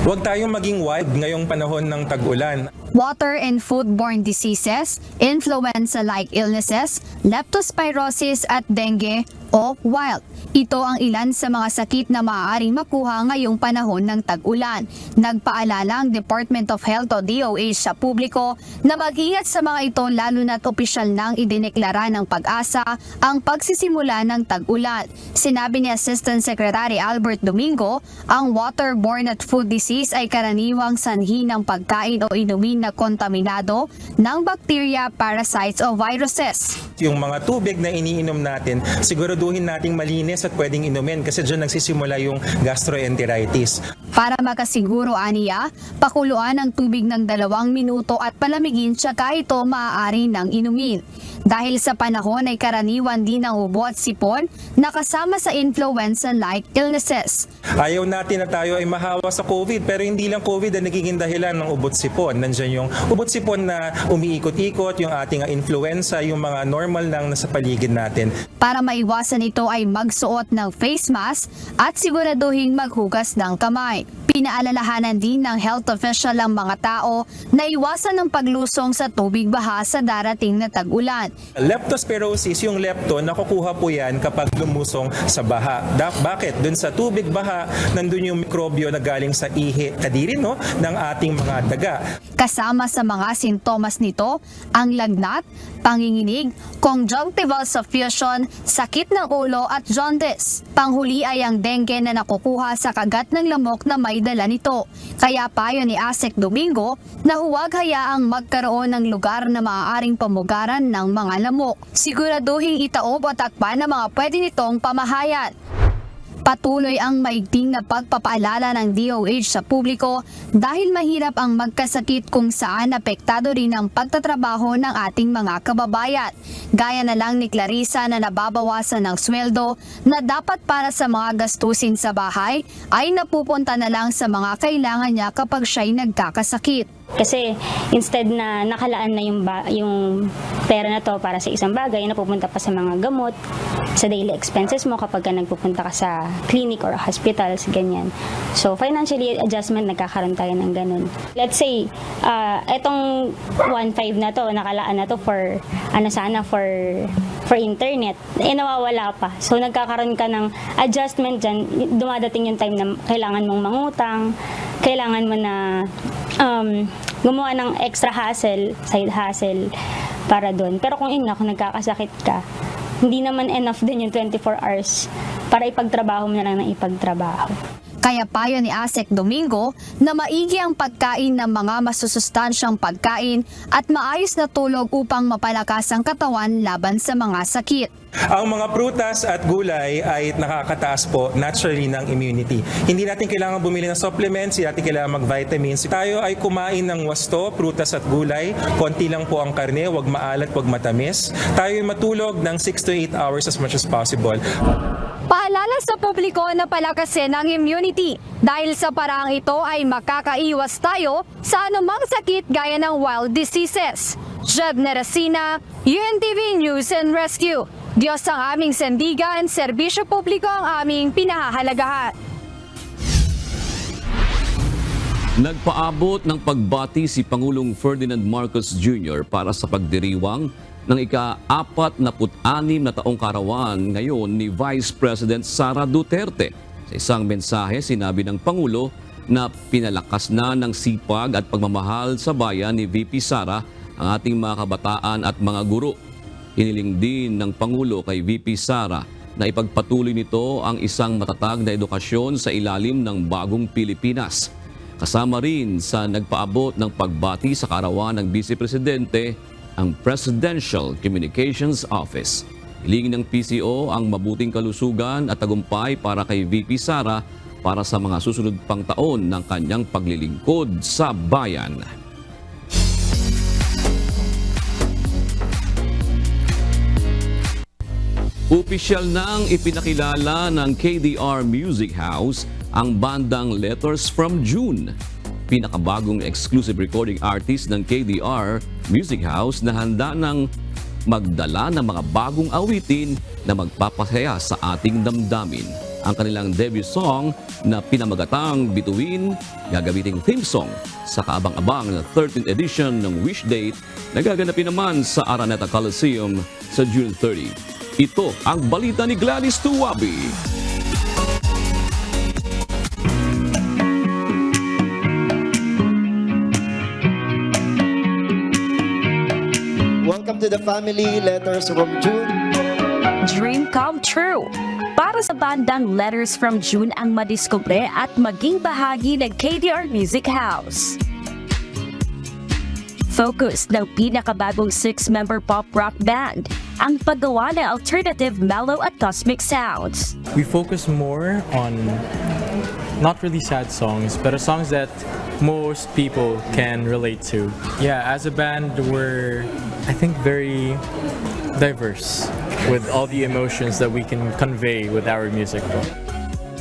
Huwag tayong maging wild ngayong panahon ng tag-ulan.
Water and foodborne diseases, influenza-like illnesses, leptospirosis at dengue o wild. Ito ang ilan sa mga sakit na maaaring makuha ngayong panahon ng tag-ulan. Nagpaalala ang Department of Health o DOH sa publiko na mag-ingat sa mga ito lalo na't opisyal nang idineklara ng Pag-asa ang pagsisimula ng tag-ulan. Sinabi ni Assistant Secretary Albert Domingo, ang waterborne at food disease ay karaniwang sanhi ng pagkain o inumin na kontaminado ng bacteria, parasites o viruses.
Yung mga tubig na iniinom natin, siguraduhin nating malinis at pwedeng inumin kasi dyan nagsisimula yung gastroenteritis.
Para makasiguro, aniya, pakuluan ang tubig ng 2 minuto at palamigin tsaka ito maaari ng inumin. Dahil sa panahon ay karaniwan din ang ubo at sipon na kasama sa influenza-like illnesses.
Ayaw natin na tayo ay mahawa sa COVID, pero hindi lang COVID ang nagiging dahilan ng ubot sipon. Nandiyan yung ubot sipon na umiikot-ikot, yung ating influenza, yung mga normal lang nasa paligid natin.
Para maiwasan ito ay magsuot ng face mask at siguraduhin maghugas ng kamay. Pinaalalahanan din ng health official ang mga tao na iwasan ang paglusong sa tubig baha sa darating na tag-ulan.
Leptospirosis, yung lepto, nakukuha po yan kapag lumusong sa baha. Bakit? Doon sa tubig baha, nandun yung mikrobyo na galing sa ihi, kadiri no, ng ating mga daga.
Kasama sa mga sintomas nito, ang lagnat, panginginig, conjunctival suffusion, sakit ng ulo at jaundice. Panghuli ay ang dengue na nakukuha sa kagat ng lamok na may dala nito. Kaya payo ni Asek Domingo na huwag hayaang magkaroon ng lugar na maaaring pamugaran ng mga lamok. Siguraduhin itaob at takpan ang mga pwede nitong pamahayan. Patuloy ang maigting na pagpapaalala ng DOH sa publiko dahil mahirap ang magkasakit kung saan apektado rin ang pagtatrabaho ng ating mga kababayan. Gaya na lang ni Clarissa na nababawasan ng sweldo na dapat para sa mga gastusin sa bahay ay napupunta na lang sa mga kailangan niya kapag siya'y nagkakasakit.
Kasi instead na nakalaan na yung pera na to para sa isang bagay, napupunta pa sa mga gamot, sa daily expenses mo kapag ka nagpupunta ka sa clinic or hospitals, ganyan. So financially adjustment, nagkakaroon tayo ng ganun. Let's say, etong 1.5 na to, nakalaan na to for, for internet, nawawala pa. So nagkakaroon ka ng adjustment dyan, dumadating yung time na kailangan mong mangutang, kailangan mo na gumawa ng extra hassle, side hustle para doon. Pero kung nagkakasakit ka, hindi naman enough din yung 24 hours para ipagtrabaho mo na lang ng ipagtrabaho.
Kaya payo ni Asek Domingo na maigi ang pagkain ng mga masusustansyang pagkain at maayos na tulog upang mapalakas ang katawan laban sa mga sakit.
Ang mga prutas at gulay ay nakakataas po naturally ng immunity. Hindi natin kailangan bumili ng supplements, hindi natin kailangan mag-vitamins. Tayo ay kumain ng wasto, prutas at gulay. Konti lang po ang karne, wag maalat, wag matamis. Tayo ay matulog ng 6 to 8 hours as much as possible.
Paalala sa publiko na palakasin ang immunity dahil sa paraang ito ay makakaiwas tayo sa anumang sakit gaya ng wild diseases. Jeb Neresina, UNTV News and Rescue. Diyos ang aming sandigan, serbisyo publiko ang aming pinahahalagahan.
Nagpaabot ng pagbati si Pangulong Ferdinand Marcos Jr. para sa pagdiriwang ng ika-46 na taong karawan ngayon ni Vice President Sara Duterte. Sa isang mensahe, sinabi ng Pangulo na pinalakas na ng sipag at pagmamahal sa bayan ni VP Sara ang ating mga kabataan at mga guro. Hiniling din ng Pangulo kay VP Sara na ipagpatuloy nito ang isang matatag na edukasyon sa ilalim ng bagong Pilipinas. Kasama rin sa nagpaabot ng pagbati sa karawan ng Vice Presidente ang Presidential Communications Office. Hilingin ng PCO ang mabuting kalusugan at tagumpay para kay VP Sara para sa mga susunod pang taon ng kanyang paglilingkod sa bayan. Opisyal nang ipinakilala ng KDR Music House ang bandang Letters from June. Pinakabagong exclusive recording artist ng KDR Music House na handa ng magdala ng mga bagong awitin na magpapasaya sa ating damdamin. Ang kanilang debut song na pinamagatang Bituin, gagamiting theme song sa kaabang-abang na 13th edition ng Wish Date na gaganapin naman sa Araneta Coliseum sa June 30. Ito ang balita ni Gladys Tuwabi.
Welcome to the family, Letters from June.
Dream come true! Para sa bandang Letters from June ang madiskubre at maging bahagi ng KDR Music House. Focus ng pinakabagong 6-member pop rock band ang paggawa ng alternative, mellow at cosmic sounds.
We focus more on not really sad songs, but songs that most people can relate to. Yeah, as a band, we're, I think, very diverse with all the emotions that we can convey with our music.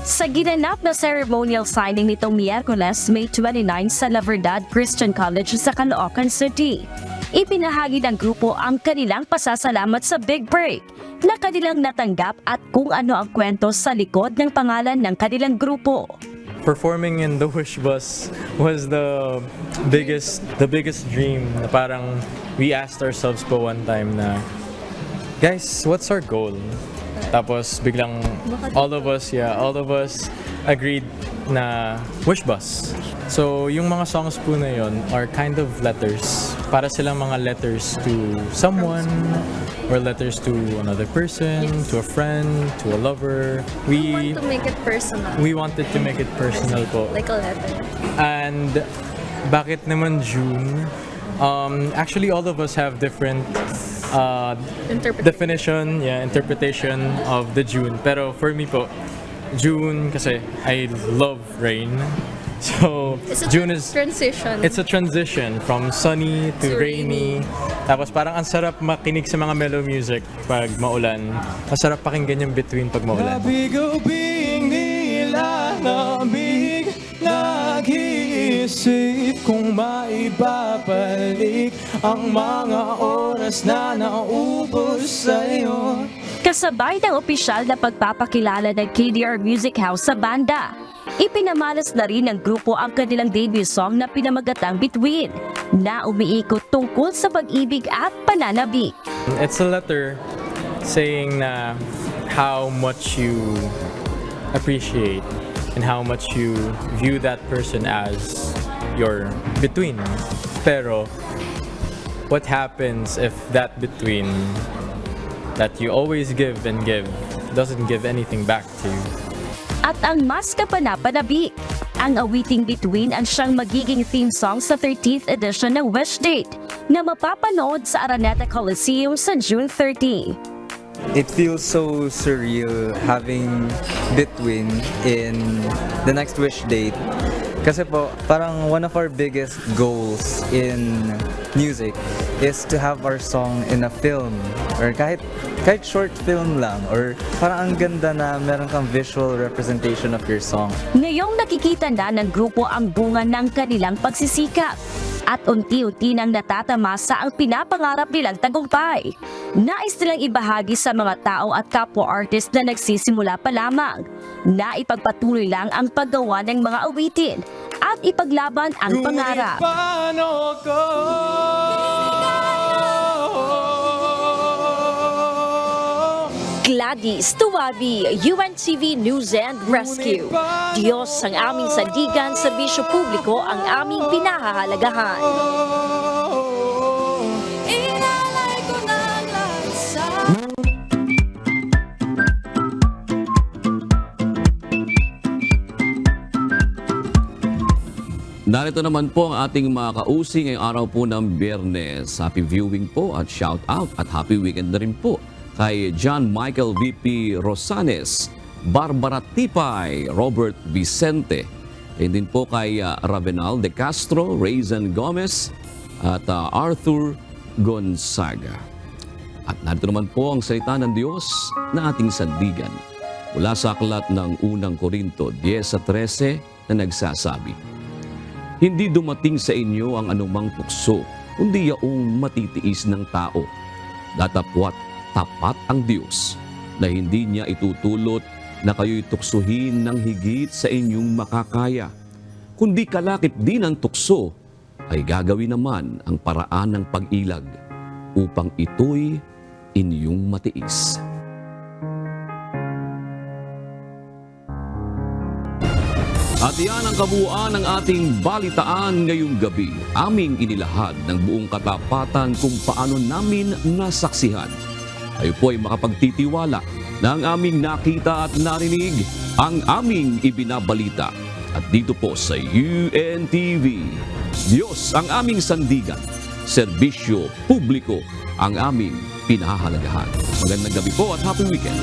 Sa ginanap na ceremonial signing nitong Miyerkules, May 29 sa La Verdad Christian College sa Caloocan City, ipinahagi ng grupo ang kanilang pasasalamat sa Big Break na kanilang natanggap at kung ano ang kwento sa likod ng pangalan ng kanilang grupo.
Performing in the Wish Bus was the biggest dream. Na parang we asked ourselves po one time na, guys, what's our goal? Tapos biglang all of us agreed na Wish Bus. So yung mga songs po na yun are kind of letters. Para silang mga letters to someone or letters to another person, to a friend, to a lover.
We want to make it personal.
We wanted to make it personal po.
Like a letter.
And bakit naman June? Actually, all of us have different interpretation of the June. Pero for me po, June kasi I love rain. So June is
transition.
It's a transition from sunny to rainy. Tapos parang ang sarap makinig sa mga mellow music pag maulan. Masarap pakinggan yung between pag maulan.
Nabig-ubing nila, nabig, naghihintay.
iniisip kong maibabalik ang mga oras na naubos sa'yo.
Kasabay ng opisyal na pagpapakilala ng KDR Music House sa banda, ipinamalas na rin ng grupo ang kanilang debut song na pinamagatang Between, na umiikot tungkol sa pag-ibig at pananabik.
It's a letter saying na how much you appreciate and how much you view that person as your between. Pero what happens if that between that you always give and give doesn't give anything back to you?
At ang mas kapanapanabik, ang awiting Between ang siyang magiging theme song sa 13th edition ng Wish Date na mapapanood sa Araneta Coliseum sa June 30.
It feels so surreal having Between in the next Wish Date. Kasi po, parang one of our biggest goals in music is to have our song in a film or kahit short film lang or parang ang ganda na meron kang visual representation of your song.
Ngayong nakikita na ng grupo ang bunga ng kanilang pagsisikap at unti-unti nang natatamasa ang pinapangarap nilang tagumpay. Nais nilang ibahagi sa mga tao at kapwa-artist na nagsisimula pa lamang na ipagpatuloy lang ang paggawa ng mga awitin at ipaglaban ang pangarap. Gladys Tuwabi, UNTV News and Rescue. Diyos ang aming sandigan, serbisyo publiko ang aming pinahahalagahan.
Narito naman po ang ating mga kausi ngayong araw po ng Biyernes. Happy viewing po at shout out at happy weekend na rin po kay John Michael VP Rosanes, Barbara Tipay, Robert Vicente, and din po kay Ravenal De Castro, Raisin Gomez, at Arthur Gonzaga. At narito naman po ang salita ng Diyos na ating sandigan mula sa aklat ng unang Korinto 10:13 na nagsasabi, "Hindi dumating sa inyo ang anumang tukso, kundi yaong matitiis ng tao. Datapwat tapat ang Diyos na hindi niya itutulot na kayo'y tuksuhin ng higit sa inyong makakaya. Kundi kalakip din ang tukso, ay gagawin naman ang paraan ng pag-ilag upang ito'y inyong matiis." At yan ang kabuuan ng ating balitaan ngayong gabi. Aming inilahad ng buong katapatan kung paano namin nasaksihan. Kayo po ay makapagtitiwala na ang aming nakita at narinig ang aming ibinabalita. At dito po sa UNTV, Diyos ang aming sandigan, serbisyo publiko ang aming pinahahalagahan. Magandang gabi po at happy weekend.